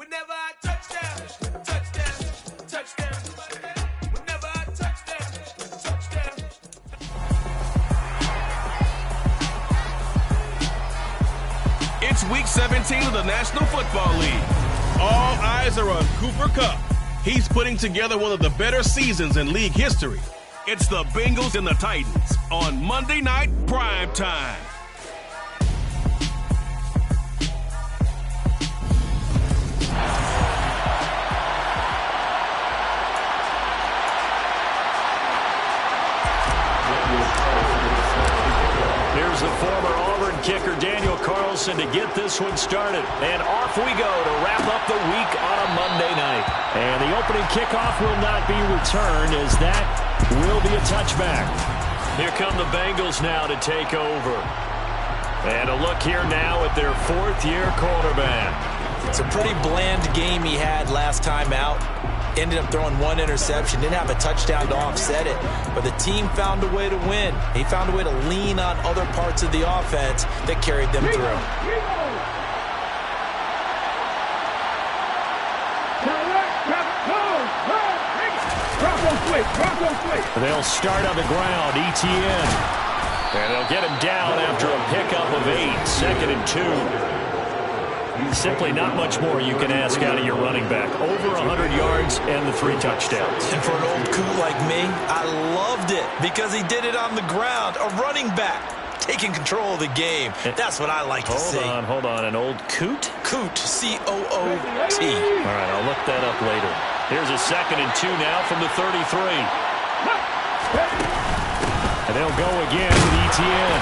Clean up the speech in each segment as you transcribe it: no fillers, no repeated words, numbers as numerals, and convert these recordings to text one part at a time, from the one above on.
Whenever I touch down, touchdown, touchdown. Whenever I touch down, touchdown. It's week 17 of the National Football League. All eyes are on Cooper Kupp. He's putting together one of the better seasons in league history. It's the Bengals and the Titans on Monday Night Prime Time. Here's the former Auburn kicker Daniel Carlson to get this one started. And off we go to wrap up the week on a Monday night. And the opening kickoff will not be returned, as that will be a touchback. Here come the Bengals now to take over. And a look here now at their fourth-year quarterback. It's a pretty bland game he had last time out. Ended up throwing one interception. Didn't have a touchdown to offset it. But the team found a way to win. He found a way to lean on other parts of the offense that carried them through. They'll start on the ground. ETN. And they'll get him down after a pickup of 8. 2nd and 2. Simply not much more you can ask out of your running back. Over 100 yards and the 3 touchdowns. And for an old coot like me, I loved it because he did it on the ground. A running back taking control of the game. That's what I like to see. Hold on. An old coot? Coot. C-O-O-T. All right, I'll look that up later. Here's a 2nd and 2 now from the 33. And they'll go again with ETN.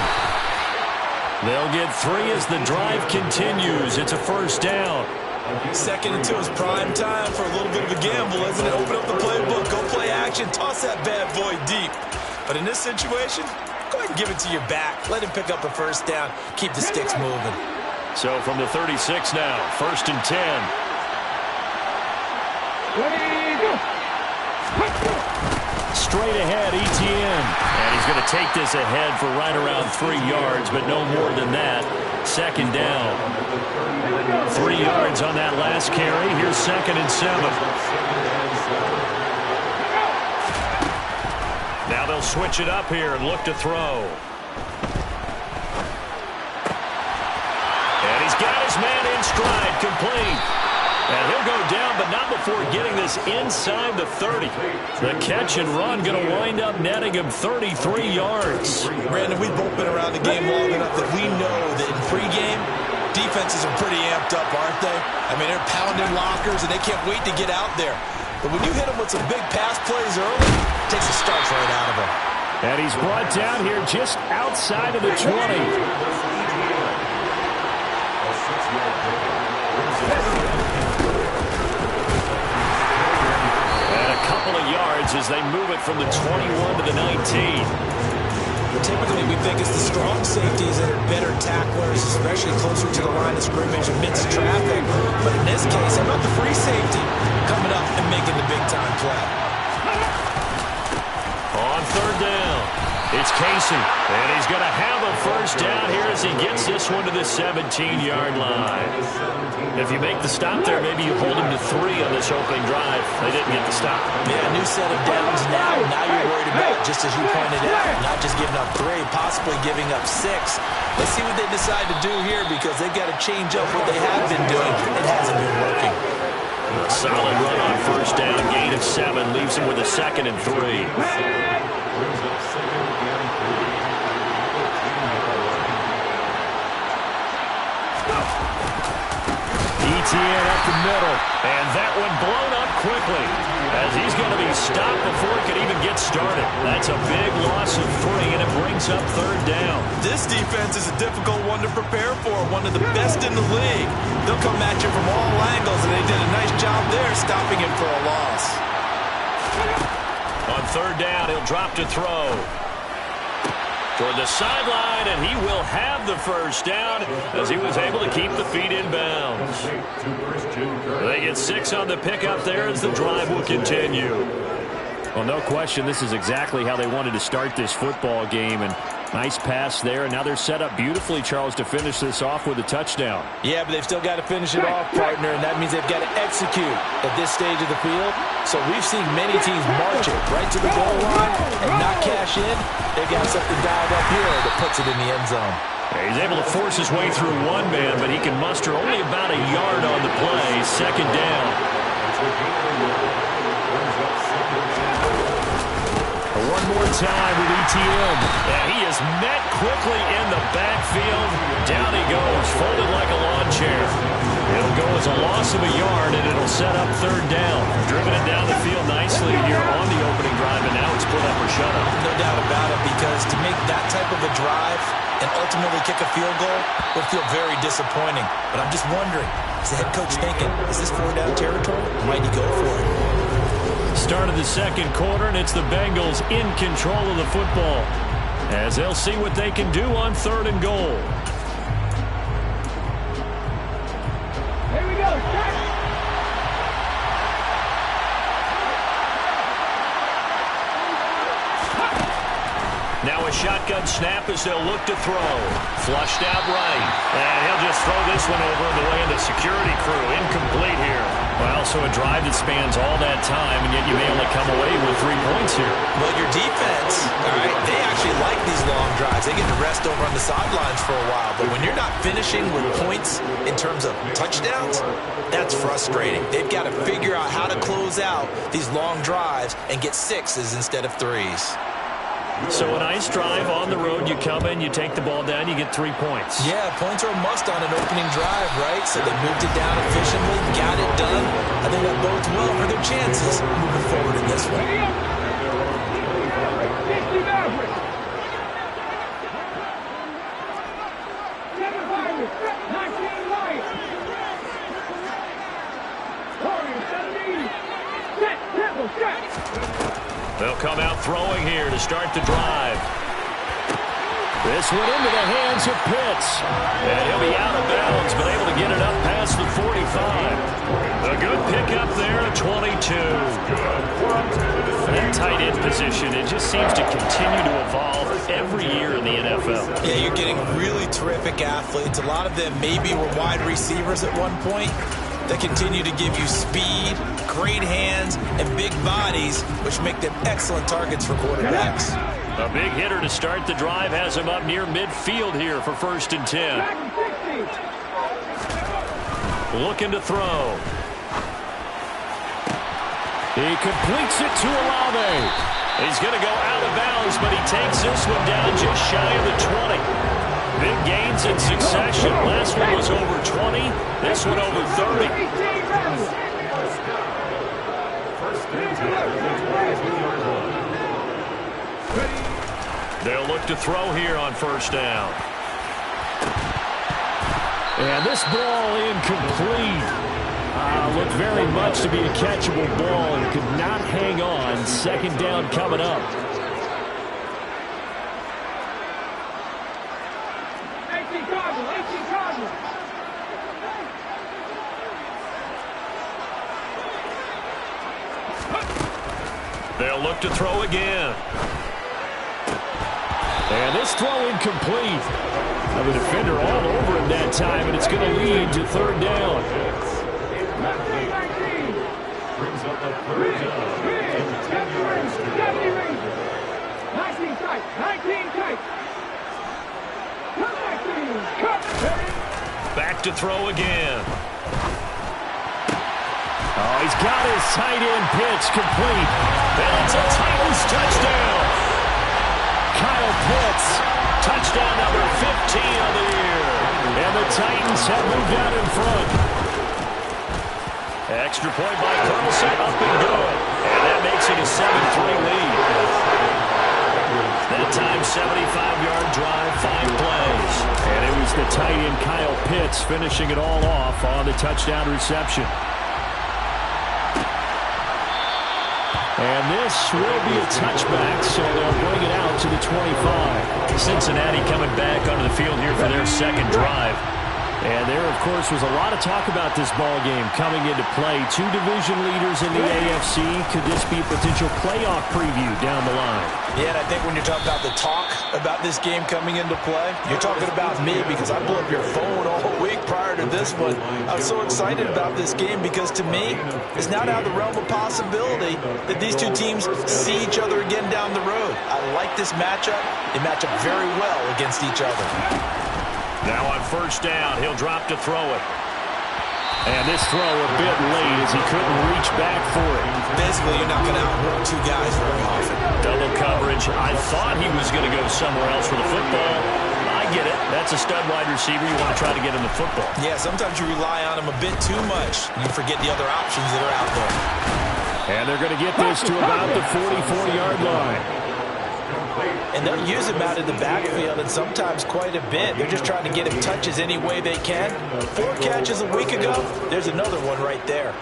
They'll get 3 as the drive continues. It's a first down. 2nd and 2 is prime time for a little bit of a gamble, isn't it? Open up the playbook, go play action, toss that bad boy deep. But in this situation, go ahead and give it to your back. Let him pick up a first down. Keep the sticks moving. So from the 36 now, 1st and 10. Straight ahead, ETN. And he's going to take this ahead for right around 3 yards, but no more than that. 2nd down. 3 yards on that last carry. Here's 2nd and 7. Now they'll switch it up here and look to throw. And he's got his man in stride, complete. And he'll go down, but not before getting this inside the 30. The catch and run going to wind up netting him 33 yards. Brandon, we've both been around the game long enough that we know that in pregame, defenses are pretty amped up, aren't they? I mean, they're pounding lockers, and they can't wait to get out there. But when you hit them with some big pass plays early, it takes the starch right out of them. And he's brought down here just outside of the 20. Couple of yards as they move it from the 21 to the 19. Typically, we think it's the strong safeties that are better tacklers, especially closer to the line of scrimmage amidst traffic. But in this case, how about the free safety coming up and making the big-time play? On 3rd down, it's Casey. And he's going to have a first down here as he gets this one to the 17-yard line. If you make the stop there, maybe you hold him to 3 on this opening drive. They didn't get the stop. Yeah, new set of downs now. Now you're worried about, just as you pointed out, not just giving up 3, possibly giving up 6. Let's see what they decide to do here because they've got to change up what they have been doing. It hasn't been working. Solid run on first down. Gain of 7 leaves him with a 2nd and 3. ETN up the middle, and that one blown up quickly as he's going to be stopped before it could even get started. That's a big loss of 3, and it brings up 3rd down. This defense is a difficult one to prepare for, one of the best in the league. They'll come at you from all angles, and they did a nice job there stopping him for a loss. On 3rd down, he'll drop to throw. Toward the sideline, and he will have the first down as he was able to keep the feet in bounds. They get 6 on the pickup there as the drive will continue. Well, no question, this is exactly how they wanted to start this football game, and Nice pass there, and now they're set up beautifully, Charles, to finish this off with a touchdown. Yeah, but they've still got to finish it off, partner, and that means they've got to execute at this stage of the field. So we've seen many teams march it right to the goal line and not cash in. They've got something dialed up here that puts it in the end zone. Yeah, he's able to force his way through one man, but he can muster only about a yard on the play. Second down. One more time with ETN. And he is met quickly in the backfield. Down he goes, folded like a lawn chair. It'll go as a loss of a yard, and it'll set up third down. Driven it down the field nicely here on the opening drive, and now it's put up or shut up. No doubt about it, because to make that type of a drive and ultimately kick a field goal would feel very disappointing. But I'm just wondering, is the head coach thinking, is this 4-down territory? Might he go for it? Start of the second quarter, and it's the Bengals in control of the football as they'll see what they can do on 3rd and goal. Here we go. Now a shotgun snap as they'll look to throw. Flushed out right. And he'll just throw this one over the way of the security crew. Incomplete here. Well, so a drive that spans all that time, and yet you may only come away with 3 points here. Well, your defense, all right, they actually like these long drives. They get to rest over on the sidelines for a while. But when you're not finishing with points in terms of touchdowns, that's frustrating. They've got to figure out how to close out these long drives and get 6s instead of 3s. So a nice drive on the road. You come in, you take the ball down, you get 3 points. Yeah, points are a must on an opening drive, right? So they moved it down efficiently, got it done. I think that bodes well for their chances moving forward in this one. They'll come out throwing here to start the drive. This one into the hands of Pitts. And he'll be out of bounds, but able to get it up past the 45. A good pickup there at 22. That tight end position, it just seems to continue to evolve every year in the NFL. Yeah, you're getting really terrific athletes. A lot of them maybe were wide receivers at one point. They continue to give you speed, great hands, and big bodies, which make them excellent targets for quarterbacks. A big hitter to start the drive has him up near midfield here for 1st and 10. Looking to throw. He completes it to Olave. He's going to go out of bounds, but he takes this one down just shy of the 20. Big gains in succession. Last one was over 20. This one over 30. They'll look to throw here on 1st down. And this ball incomplete. Looked very much to be a catchable ball and could not hang on. 2nd down coming up. They'll look to throw again. And this throw incomplete. The defender all over him that time, and it's going to lead to 3rd down. Back to throw again. Oh, he's got his tight end pitch complete. And it's a Titans touchdown. Kyle Pitts, touchdown number 15 of the year. And the Titans have moved out in front. Extra point by Carlson, up and good. And that makes it a 7-3 lead. That time, 75-yard drive, 5 plays. And it was the tight end Kyle Pitts finishing it all off on the touchdown reception. And this will be a touchback, so they'll bring it out to the 25. Cincinnati coming back onto the field here for their 2nd drive. And there, of course, was a lot of talk about this ball game coming into play. Two division leaders in the AFC. Could this be a potential playoff preview down the line? Yeah, and I think when you're talking about the talk about this game coming into play, you're talking about me because I blew up your phone all week prior to this one. I'm so excited about this game because to me, it's not out of the realm of possibility that these two teams see each other again down the road. I like this matchup. They match up very well against each other. Now on first down, he'll drop to throw it. And this throw a bit late as he couldn't reach back for it. Basically, you're not going to outwork two guys very often. Double coverage. I thought he was going to go somewhere else for the football. I get it. That's a stud wide receiver. You want to try to get him the football. Yeah, sometimes you rely on him a bit too much. You forget the other options that are out there. And they're going to get this to about the 44-yard line. And they'll use him out in the backfield and sometimes quite a bit. They're just trying to get him touches any way they can. 4 catches a week ago. There's another one right there.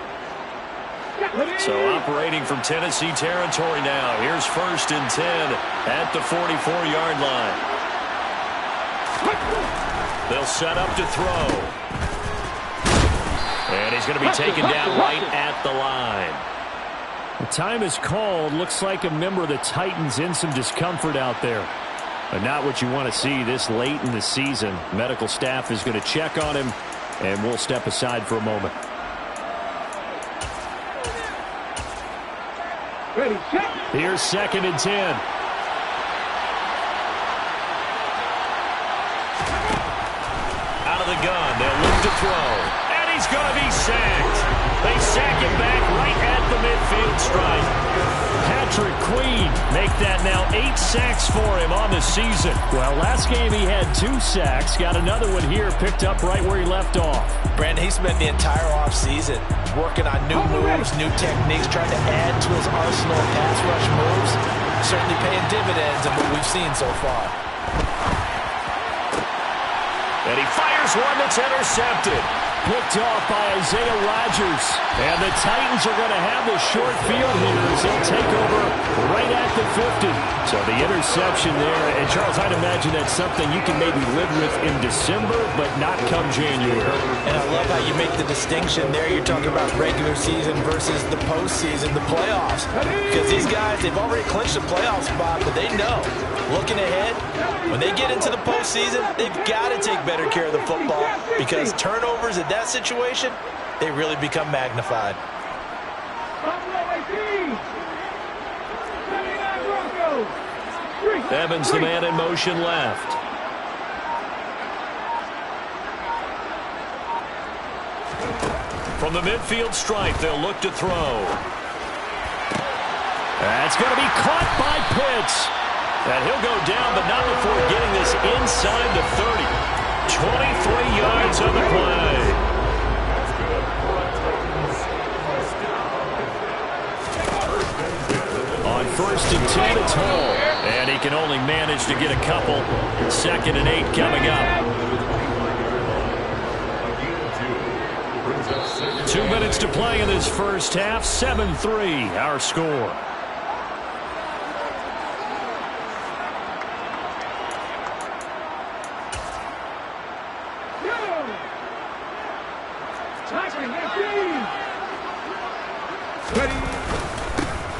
So operating from Tennessee territory now. Here's first and 10 at the 44-yard line. They'll set up to throw. And he's going to be taken down right at the line. The time is called. Looks like a member of the Titans in some discomfort out there. But not what you want to see this late in the season. Medical staff is going to check on him, and we'll step aside for a moment. Ready, check. Here's second and 10. Out of the gun. They'll look to throw. And he's going to be sacked. They sack him back right at the midfield stripe. Patrick Queen make that now 8 sacks for him on the season. Well, last game he had 2 sacks. Got another one here picked up right where he left off. Brandon, he spent the entire offseason working on new moves, new techniques, trying to add to his arsenal of pass rush moves. Certainly paying dividends in what we've seen so far. And he fires one that's intercepted. Picked off by Isaiah Rodgers. And the Titans are going to have the short field here as they'll take over right at the 50. So the interception there. And, Charles, I'd imagine that's something you can maybe live with in December, but not come January. And I love how you make the distinction there. You're talking about regular season versus the postseason, the playoffs. Because these guys, they've already clinched a playoff spot, but they know, looking ahead, when they get into the postseason, they've got to take better care of the football because turnovers at that situation, they really become magnified. Evans, the man in motion left. From the midfield stripe, they'll look to throw. That's going to be caught by Pitts. And he'll go down, but not before getting this inside the 30. 23 yards on the play. On first and 10, it's Hall. And he can only manage to get a couple. Second and 8 coming up. 2 minutes to play in this first half. 7-3, our score.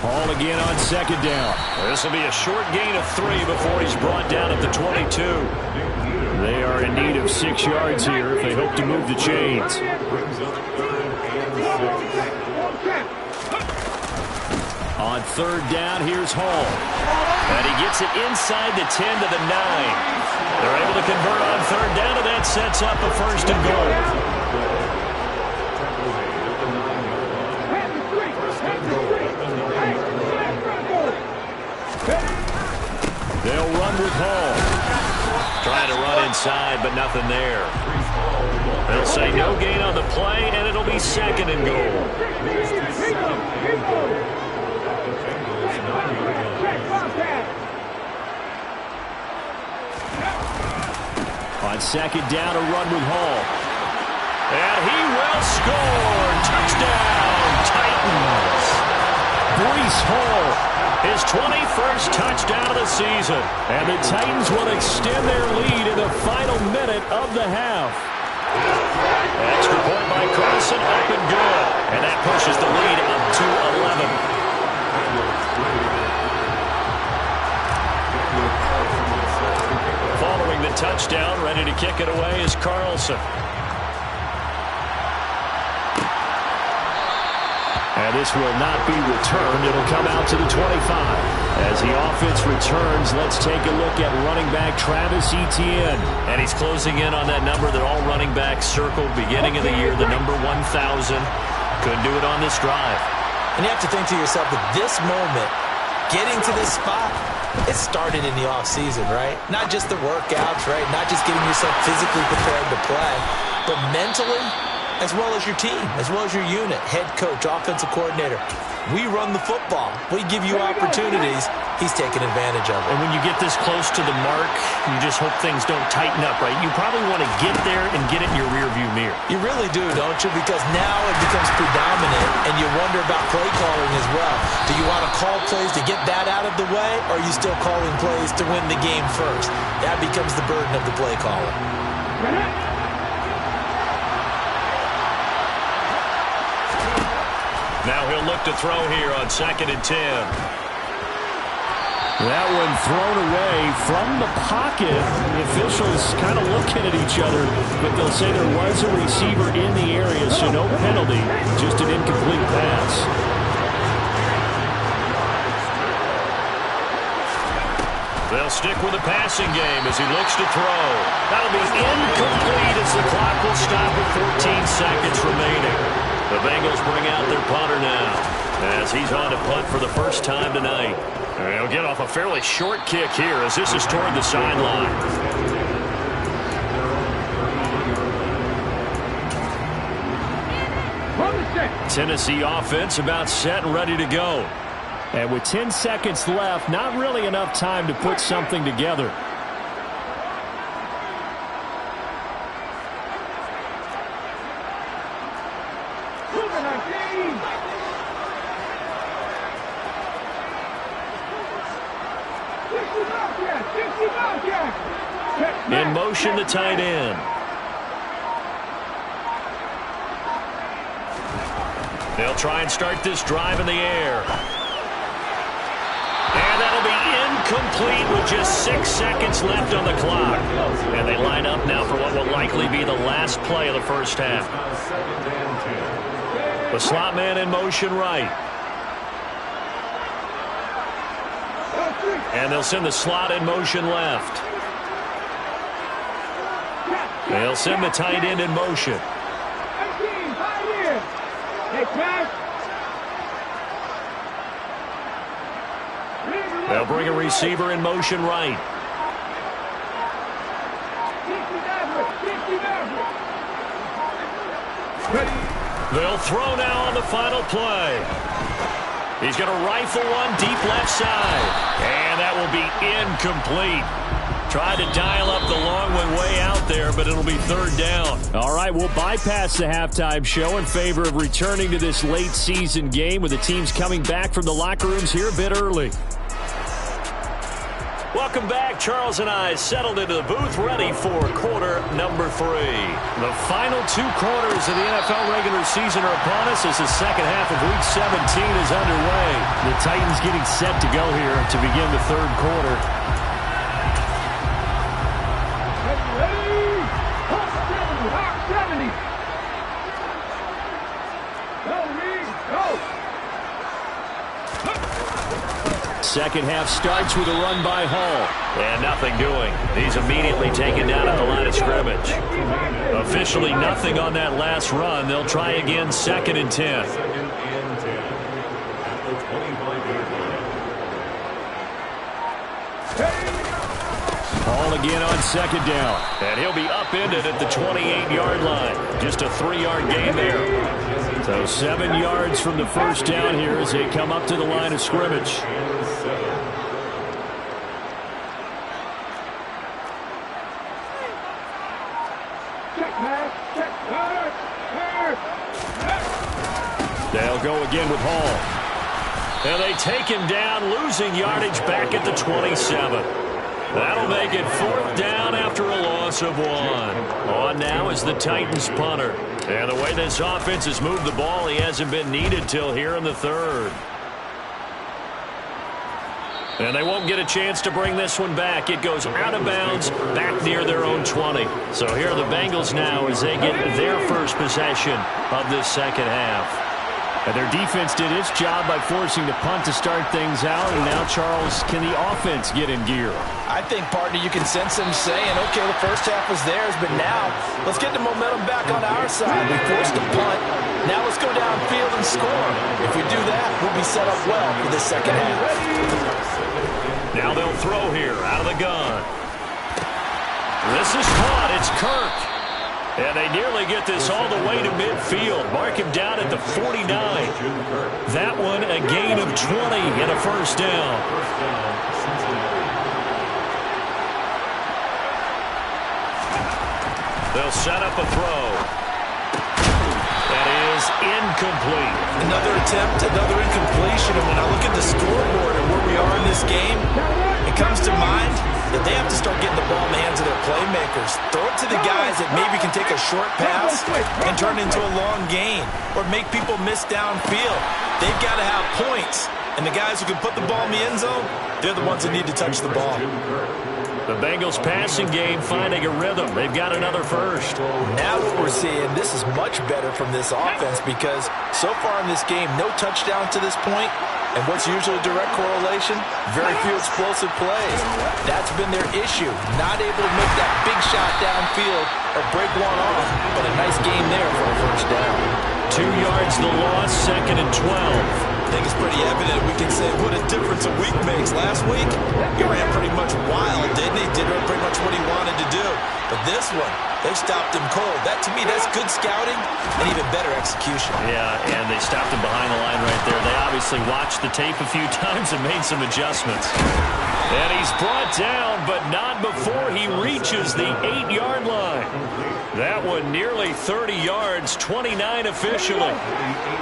Hall again on second down. This will be a short gain of 3 before he's brought down at the 22. They are in need of 6 yards here if they hope to move the chains. On third down, here's Hall. And he gets it inside the 10 to the 9. They're able to convert on third down, and that sets up a first and goal. They'll run with Hall. Trying to run inside, but nothing there. They'll say no gain on the play, and it'll be second and goal. On second down, a run with Hall. And he will score. Touchdown, Titans. Breece Hall. His 21st touchdown of the season. And the Titans will extend their lead in the final minute of the half. Extra point by Carlson, up and good. And that pushes the lead up to 11. Following the touchdown, ready to kick it away is Carlson. And this will not be returned. It'll come out to the 25. As the offense returns, let's take a look at running back Travis Etienne. And he's closing in on that number that all running backs circled beginning of the year, the number 1,000. Couldn't do it on this drive. And you have to think to yourself that this moment, getting to this spot, it started in the offseason, right? Not just the workouts, right? Not just getting yourself physically prepared to play, but mentally, as well as your team, as well as your unit, head coach, offensive coordinator. We run the football. We give you opportunities. He's taking advantage of it. And when you get this close to the mark, you just hope things don't tighten up, right? You probably want to get there and get it in your rearview mirror. You really do, don't you? Because now it becomes predominant, and you wonder about play calling as well. Do you want to call plays to get that out of the way, or are you still calling plays to win the game first? That becomes the burden of the play caller. Now he'll look to throw here on 2nd and 10. That one thrown away from the pocket. The officials kind of looking at each other, but they'll say there was a receiver in the area, so no penalty, just an incomplete pass. They'll stick with the passing game as he looks to throw. That'll be incomplete as the clock will stop with 14 seconds remaining. The Bengals bring out their punter now as he's on to punt for the first time tonight. And he'll get off a fairly short kick here as this is toward the sideline. Tennessee offense about set and ready to go. And with 10 seconds left, not really enough time to put something together. In motion, the tight end. They'll try and start this drive in the air. And that'll be incomplete with just 6 seconds left on the clock. And they line up now for what will likely be the last play of the first half. The slot man in motion right. And they'll send the slot in motion left. They'll send the tight end in motion. They'll bring a receiver in motion right. They'll throw now on the final play. He's going to rifle one deep left side. And that will be incomplete. Tried to dial up the long one way out there, but it'll be third down. All right, we'll bypass the halftime show in favor of returning to this late season game with the teams coming back from the locker rooms here a bit early. Welcome back. Charles and I settled into the booth ready for quarter number 3. The final 2 quarters of the NFL regular season are upon us as the second half of Week 17 is underway. The Titans getting set to go here to begin the third quarter. Second half starts with a run by Hall. And nothing doing. He's immediately taken down at the line of scrimmage. Officially nothing on that last run. They'll try again 2nd and 10. Hall again on 2nd down. And he'll be upended at the 28-yard line. Just a 3-yard gain there. So 7 yards from the first down here as they come up to the line of scrimmage. They'll go again with Hall. And they take him down, losing yardage back at the 27. That'll make it 4th down after a loss of 1. On now is the Titans punter. And the way this offense has moved the ball, he hasn't been needed till here in the 3rd. And they won't get a chance to bring this one back. It goes out of bounds back near their own 20. So here are the Bengals now as they get their first possession of this second half. And their defense did its job by forcing the punt to start things out. And now, Charles, can the offense get in gear? I think, partner, you can sense them saying, okay, the first half was theirs, but now let's get the momentum back on our side. We forced the punt. Now let's go downfield and score. If we do that, we'll be set up well for this second half. Now they'll throw here out of the gun. This is caught. It's Kirk. And they nearly get this all the way to midfield. Mark him down at the 49. That one a gain of 20 and a first down. They'll set up a throw. That is incomplete. Another attempt, another incompletion. And when I look at the scoreboard and where we are in this game, it comes to mind that they have to start getting the ball in the hands of their playmakers. Throw it to the guys that maybe can take a short pass and turn it into a long gain or make people miss downfield. They've got to have points. And the guys who can put the ball in the end zone, they're the ones that need to touch the ball. The Bengals passing game finding a rhythm. They've got another first. Now what we're seeing, this is much better from this offense because so far in this game, no touchdowns to this point. And what's usually a direct correlation? Very few explosive plays. That's been their issue. Not able to make that big shot downfield or break one off. But a nice game there for a first down. 2 yards the loss, 2nd and 12. I think it's pretty evident. We can say what a difference a week makes. Last week, he ran pretty much wild, didn't he? Did pretty much what he wanted to do. But this one, they stopped him cold. That, to me, that's good scouting and even better execution. Yeah, and they stopped him behind the line right there. They obviously watched the tape a few times and made some adjustments. And he's brought down, but not before he reaches the 8-yard line. That one nearly 30 yards, 29 officially.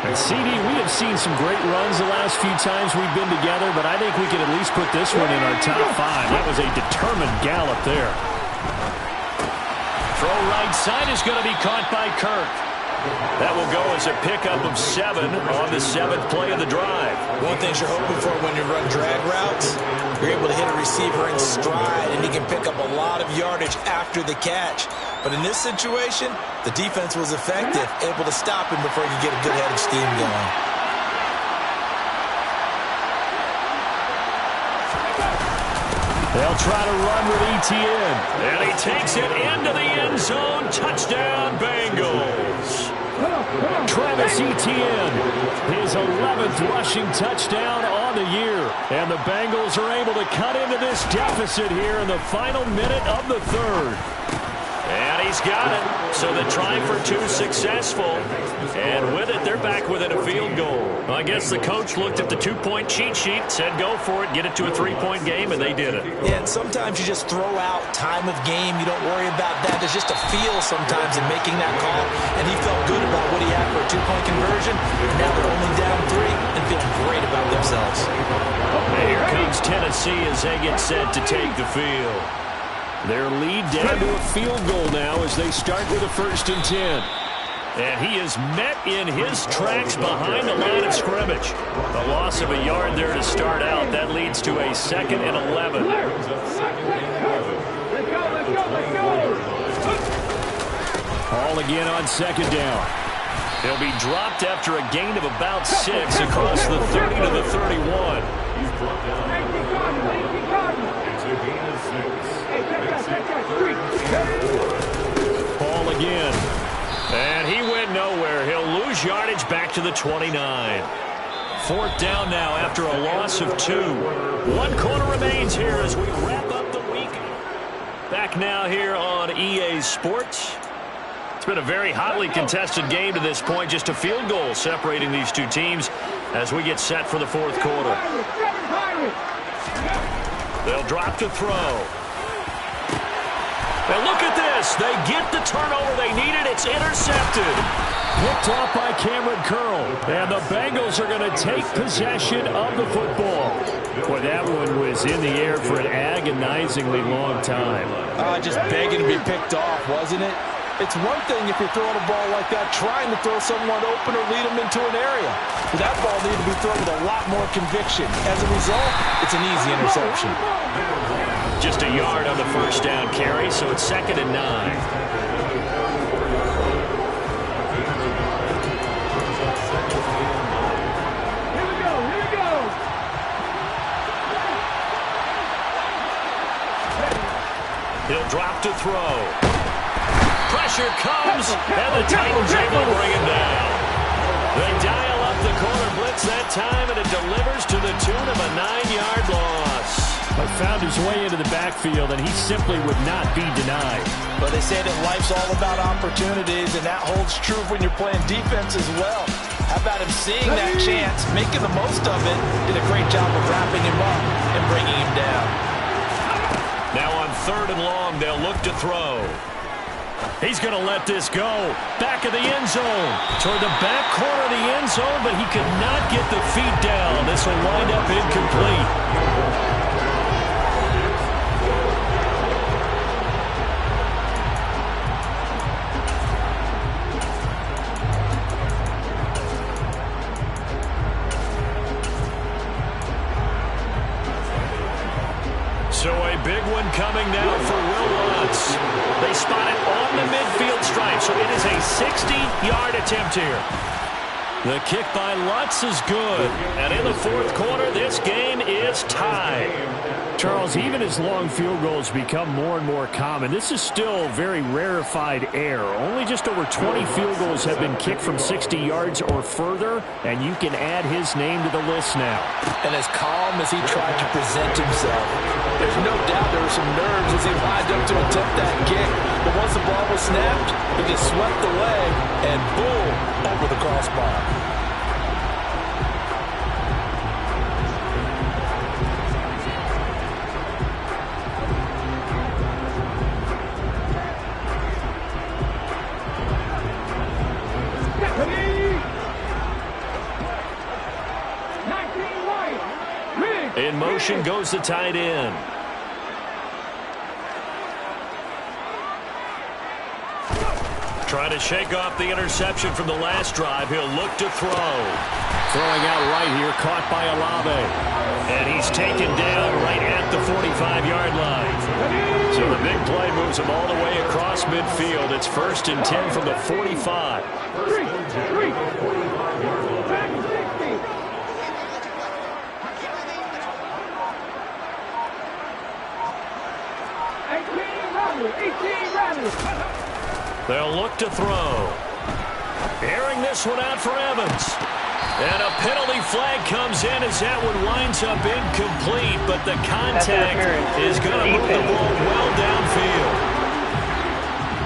And CD, we have seen some great runs the last few times we've been together, but I think we can at least put this one in our top 5. That was a determined gallop there. Throw right side is going to be caught by Kirk. That will go as a pickup of 7 on the 7th play of the drive. One thing you're hoping for when you run drag routes, you're able to hit a receiver in stride, and he can pick up a lot of yardage after the catch. But in this situation, the defense was effective, able to stop him before he could get a good head of steam going. They'll try to run with Etienne. And he takes it into the end zone. Touchdown, Bengals. Travis Etienne, his 11th rushing touchdown on the year. And the Bengals are able to cut into this deficit here in the final minute of the 3rd. And he's got it. So the try for 2 successful. And with it, they're back within a field goal. Well, I guess the coach looked at the 2-point cheat sheet, said go for it, get it to a 3-point game, and they did it. Yeah, and sometimes you just throw out time of game. You don't worry about that. There's just a feel sometimes in making that call. And he felt good about what he had for a 2-point conversion. And now they're only down 3 and feeling great about themselves. And here comes Tennessee as they get set to take the field. Their lead down to a field goal now as they start with a 1st and 10. And he is met in his tracks behind the line of scrimmage. A loss of a yard there to start out. That leads to a 2nd and 11. Ball again on 2nd down. He'll be dropped after a gain of about 6 across the 30 to the 31. Ball again. And he went nowhere. He'll lose yardage back to the 29. 4th down now after a loss of 2. 1 quarter remains here as we wrap up the week. Back now here on EA Sports. It's been a very hotly contested game to this point. Just a field goal separating these two teams as we get set for the 4th quarter. They'll drop to throw. And look at this. They get the turnover they needed. It's intercepted. Picked off by Cameron Curl. And the Bengals are going to take possession of the football. Boy, that one was in the air for an agonizingly long time. Just begging to be picked off, wasn't it? It's one thing if you're throwing a ball like that, trying to throw someone open or lead them into an area. But that ball needed to be thrown with a lot more conviction. As a result, it's an easy interception. Just a yard on the first down carry, so it's 2nd and 9. He'll drop to throw. Pressure comes, and the Titans able to bring him down. They dial up the corner blitz that time, and it delivers to the tune of a 9-yard loss. Found his way into the backfield, and he simply would not be denied. But they say that life's all about opportunities, and that holds true when you're playing defense as well. How about him seeing that chance, making the most of it, did a great job of wrapping him up and bringing him down. Now on 3rd and long, they'll look to throw. He's going to let this go. Back of the end zone. Toward the back corner of the end zone, but he could not get the feet down. This will wind up incomplete. So a big one coming now for Will Lutz. They spot it on the midfield stripe, so it is a 60-yard attempt here. The kick by Lutz is good. And in the 4th quarter, this game is tied. Charles, even as long field goals become more and more common, this is still very rarefied air. Only just over 20 field goals have been kicked from 60 yards or further, and you can add his name to the list now. And as calm as he tried to present himself, there's no doubt there were some nerves as he lined up to attempt that kick. But once the ball was snapped, he just swept away, and boom, over the crossbar. In motion goes the tight end. Trying to shake off the interception from the last drive. He'll look to throw. Throwing out right here, caught by Olave. And he's taken down right at the 45-yard line. So the big play moves him all the way across midfield. It's 1st and 10 from the 45. They'll look to throw. Airing this one out for Evans. And a penalty flag comes in as that one winds up incomplete, but the contact is going to move the ball well downfield.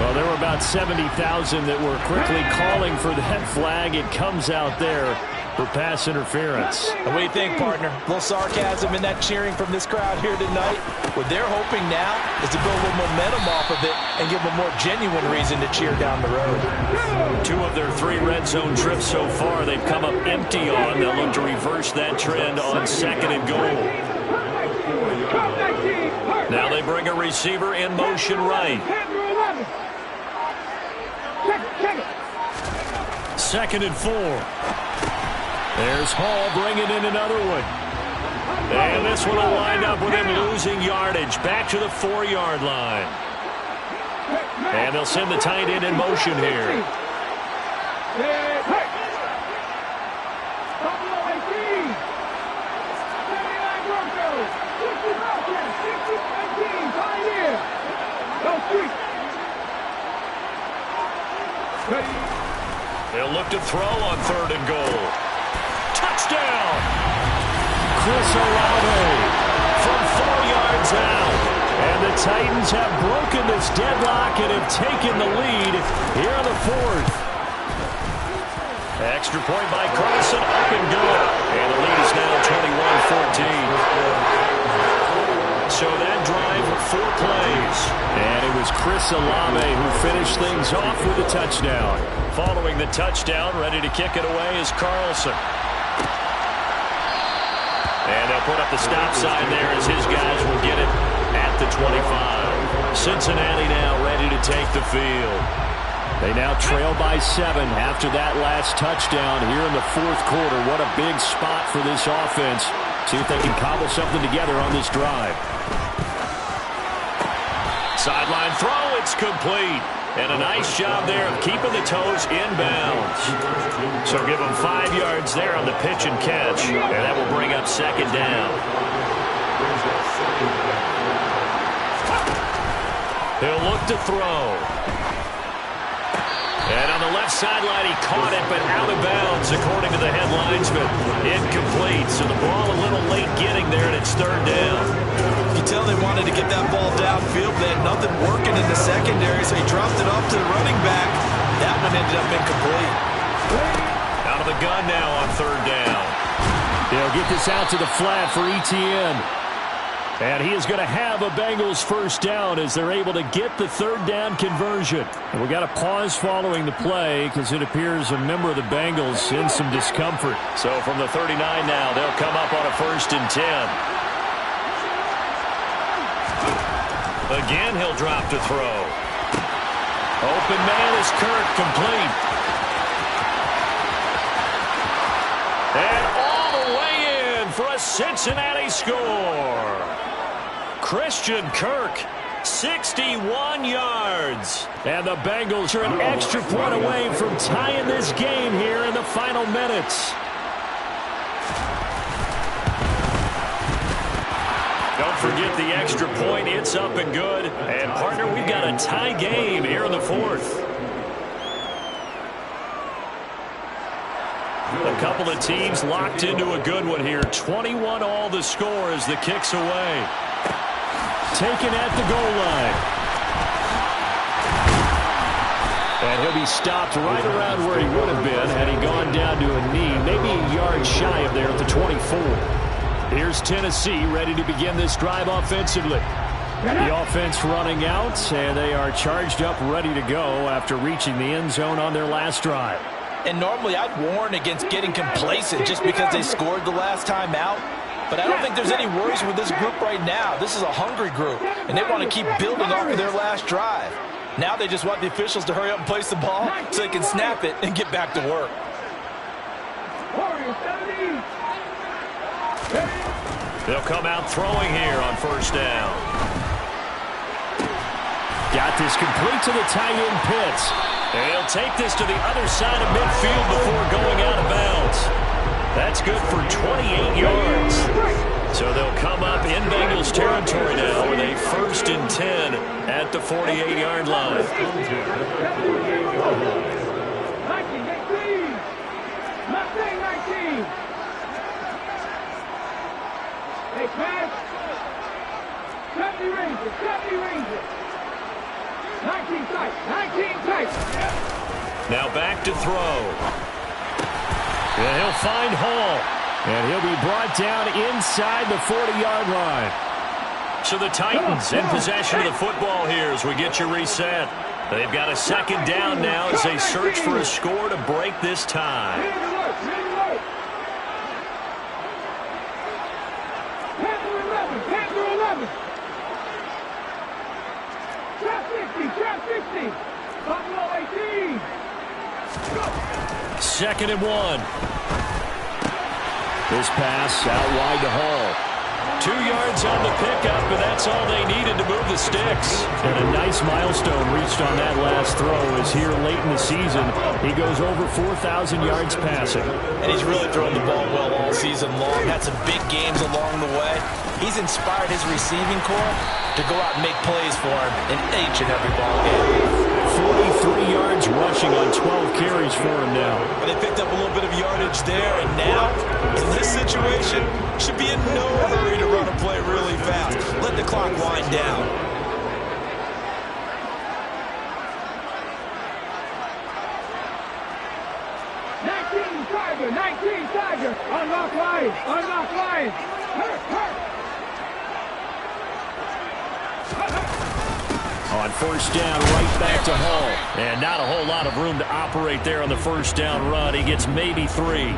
Well, there were about 70,000 that were quickly calling for that flag. It comes out there for pass interference. And what do you think, partner? A little sarcasm in that cheering from this crowd here tonight. What they're hoping now is to build a little momentum off of it and give them a more genuine reason to cheer down the road. 2 of their 3 red zone trips so far, they've come up empty on. They'll look to reverse that trend on 2nd and goal. Now they bring a receiver in motion right. 2nd and 4. There's Hall bringing in another one. And this one will wind up with him losing yardage. Back to the 4-yard line. And they'll send the tight end in motion here. They'll look to throw on 3rd and goal. Touchdown! Chris Olave From 4 yards out. And the Titans have broken this deadlock and have taken the lead here on the 4th. Extra point by Carson, up and good. And the lead is now 21-14. So that drive 4 plays. And it was Chris Olave who finished things off with a touchdown. Following the touchdown, ready to kick it away is Carlson. And they'll put up the stop sign there as his guys will get it at the 25. Cincinnati now ready to take the field. They now trail by 7 after that last touchdown here in the 4th quarter. What a big spot for this offense. See if they can cobble something together on this drive. Sideline throw, it's complete. And a nice job there of keeping the toes inbounds. So give them 5 yards there on the pitch and catch. And that will bring up 2nd down. He'll look to throw. And on the left sideline, he caught it, but out of bounds, according to the head linesman. Incomplete, so the ball a little late getting there, and it's 3rd down. You tell they wanted to get that ball downfield. They had nothing working in the secondary, so he dropped it off to the running back. That one ended up incomplete. Out of the gun now on 3rd down. They'll get this out to the flat for Etienne. And he is going to have a Bengals 1st down as they're able to get the 3rd down conversion. And we've got a pause following the play because it appears a member of the Bengals in some discomfort. So from the 39 now, they'll come up on a 1st and 10. Again, he'll drop to throw. Open man is Kirk, complete. And all the way in for a Cincinnati score. Christian Kirk, 61 yards. And the Bengals are an extra point away from tying this game here in the final minutes. Don't forget the extra point. It's up and good. And, partner, we've got a tie game here in the 4th. A couple of teams locked into a good one here. 21 all the score as the kick's away. Taken at the goal line. And he'll be stopped right around where he would have been had he gone down to a knee, maybe a yard shy of there at the 24. Here's Tennessee ready to begin this drive offensively. The offense running out, and they are charged up, ready to go after reaching the end zone on their last drive. And normally I'd warn against getting complacent just because they scored the last time out. But I don't think there's any worries with this group right now. This is a hungry group, and they want to keep building off of their last drive. Now they just want the officials to hurry up and place the ball so they can snap it and get back to work. They'll come out throwing here on 1st down. Got this complete to the tight end Pitts. And he'll take this to the other side of midfield before going out of bounds. That's good for 28 yards. So they'll come up in Bengals territory now with a 1st and 10 at the 48-yard line. 19. Hey, pass. 70 Rangers. 19 tight. Now back to throw. And he'll find Hall. And he'll be brought down inside the 40-yard line. So the Titans in possession of the football here as we get you reset. They've got a 2nd down now as they search for a score to break this tie. Second and 1. This pass out wide to Hall. 2 yards on the pickup, and that's all they needed to move the sticks. And a nice milestone reached on that last throw as here late in the season, he goes over 4,000 yards passing. And he's really thrown the ball well all season long. Had some big games along the way. He's inspired his receiving corps to go out and make plays for him in each and every ball game. 43 yards rushing on 12 carries for him now. But they picked up a little bit of yardage there, and now, in this situation, should be in no hurry to run a play really fast. Let the clock wind down. Tiger. Unlock line. Hurt. On first down, right back to Hall. And not a whole lot of room to operate there on the first down run. He gets maybe 3.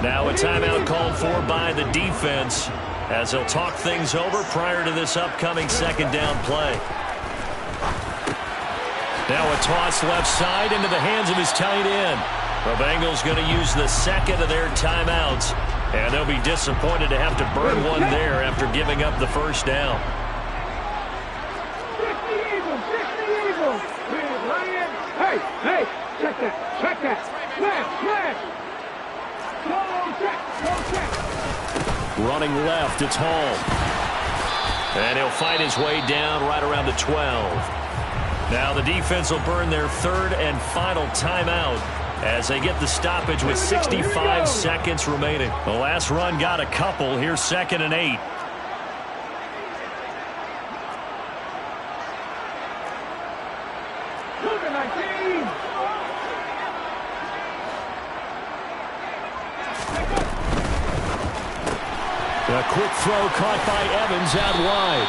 Now a timeout called for by the defense as they'll talk things over prior to this upcoming second down play. Now a toss left side into the hands of his tight end. The Bengals going to use the second of their timeouts, and they'll be disappointed to have to burn one there after giving up the first down. Hey, check that. Flash. Check. Running left, it's Hall. And he'll fight his way down right around the 12. Now the defense will burn their third and final timeout as they get the stoppage with 65 seconds remaining. The last run got a couple. Here's 2nd and 8. A quick throw caught by Evans out wide.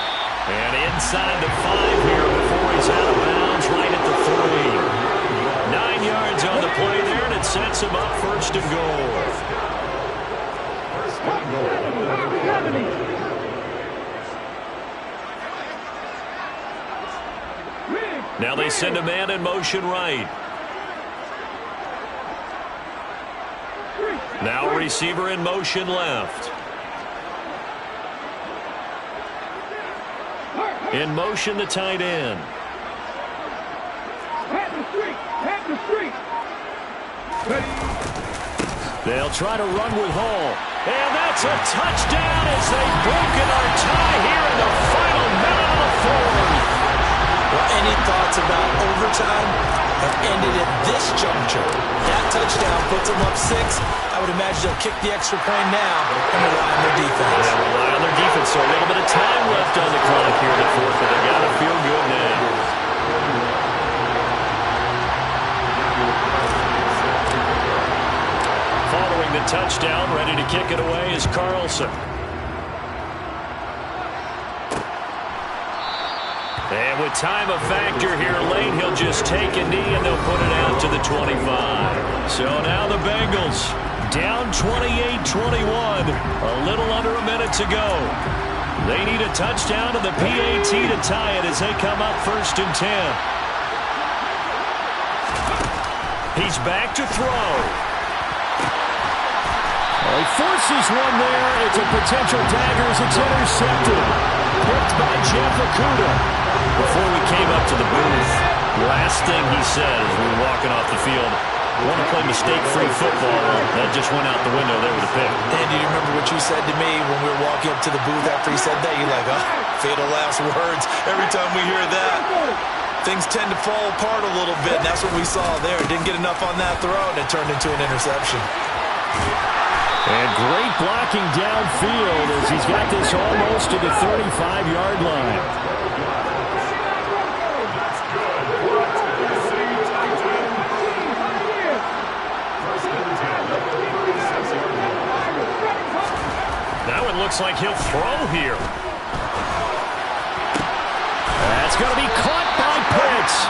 And inside the 5 here before he's out of bounds right at the 3. 9 yards on the play there, and it sets him up 1st and goal. Now they send a man in motion right. Now a receiver in motion left. In motion, the tight end. Pat the street. They'll try to run with Hall. And that's a touchdown as they've broken our tie here in the final minute of the 4th. Well, any thoughts about overtime have ended at this juncture. That touchdown puts them up 6. I would imagine they'll kick the extra point now and rely on their defense. They'll rely on their defense, so a little bit of time left on the clock here in the 4th, but they got to feel good now. Following the touchdown, ready to kick it away is Carlson. And with time a factor here late, he'll just take a knee and they'll put it out to the 25. So now the Bengals down 28-21, a little under a minute to go. They need a touchdown to the PAT to tie it as they come up 1st and 10. He's back to throw. He forces one there. It's a potential dagger as it's intercepted. Picked by Jeff Okudah. Before we came up to the booth, last thing he said as we were walking off the field, want to play mistake-free football. That just went out the window there with a pick. And do you remember what you said to me when we were walking up to the booth after he said that? You're like, oh, fatal last words. Every time we hear that, things tend to fall apart a little bit. And that's what we saw there. Didn't get enough on that throw, and it turned into an interception. And great blocking downfield as he's got this almost to the 35-yard line. Now it looks like he'll throw here. That's going to be caught by Pitts.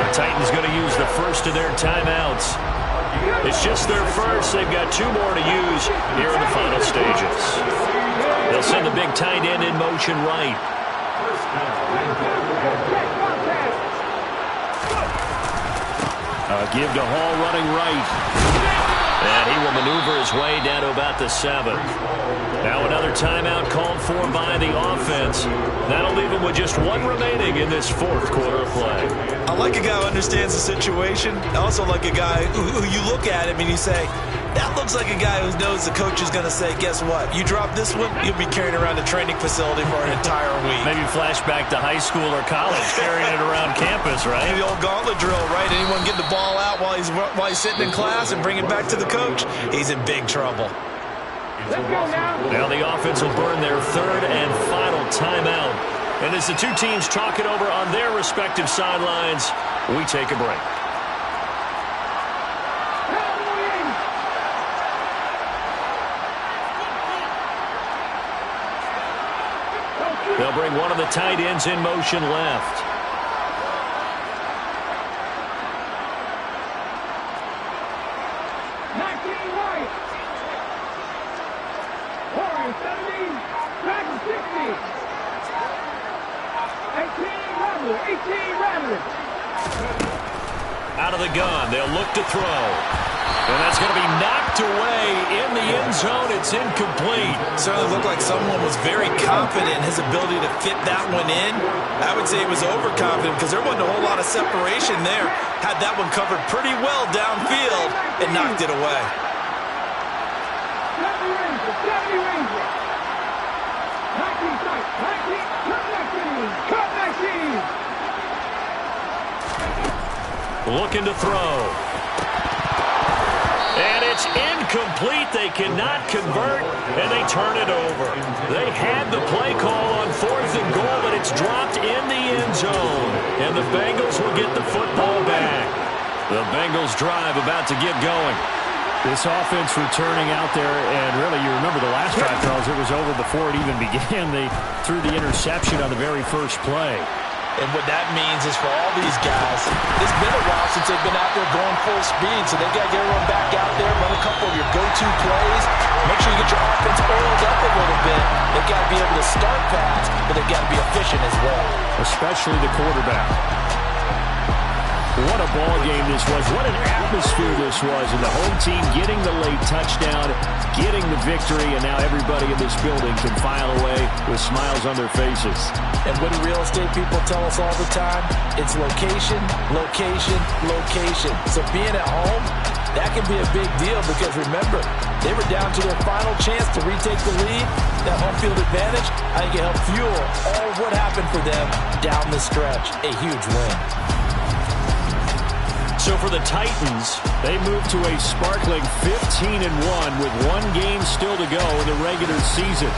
The Titans going to use the first of their timeouts. It's just their first. They've got 2 more to use here in the final stages. They'll send the big tight end in motion right. Give to Hall running right. And he will maneuver his way down to about the 7. Now another timeout called for by the offense. That'll leave him with just 1 remaining in this 4th quarter of play. I like a guy who understands the situation. I also like a guy who you look at him and you say, that looks like a guy who knows the coach is going to say, guess what? You drop this one, you'll be carrying around a training facility for an entire week. Maybe flashback to high school or college, carrying it around campus, right? The old gauntlet drill, right? Anyone get the ball out while he's sitting in class and bring it back to the coach? He's in big trouble. Let's go now. Now the offense will burn their 3rd and final timeout. And as the 2 teams talk it over on their respective sidelines, we take a break. They'll bring bring one of the tight ends in motion left. Out of the gun, they'll look to throw. And that's going to be knocked away in the end zone. It's incomplete. Certainly looked like someone was very confident in his ability to fit that one in. I would say he was overconfident because there wasn't a whole lot of separation there. Had that one covered pretty well downfield and knocked it away. Looking to throw. And it's incomplete. They cannot convert, and they turn it over. They had the play call on 4th and goal, but it's dropped in the end zone. And the Bengals will get the football back. The Bengals drive about to get going. This offense returning out there, and really, you remember the last drive, Charles, it was over before it even began. They threw the interception on the very first play. And what that means is for all these guys, it's been a while since they've been out there going full speed, so they got to get everyone back out there, run a couple of your go-to plays, make sure you get your offense oiled up a little bit. They've got to be able to start fast, but they've got to be efficient as well. Especially the quarterback. What a ball game this was. What an atmosphere this was. And the home team getting the late touchdown, getting the victory, and now everybody in this building can file away with smiles on their faces. And what do real estate people tell us all the time? It's location, location, location. So being at home, that can be a big deal because remember, they were down to their final chance to retake the lead. That home field advantage, I think it helped fuel all of what happened for them down the stretch. A huge win. So for the Titans, they move to a sparkling 15-1 with one game still to go in the regular season.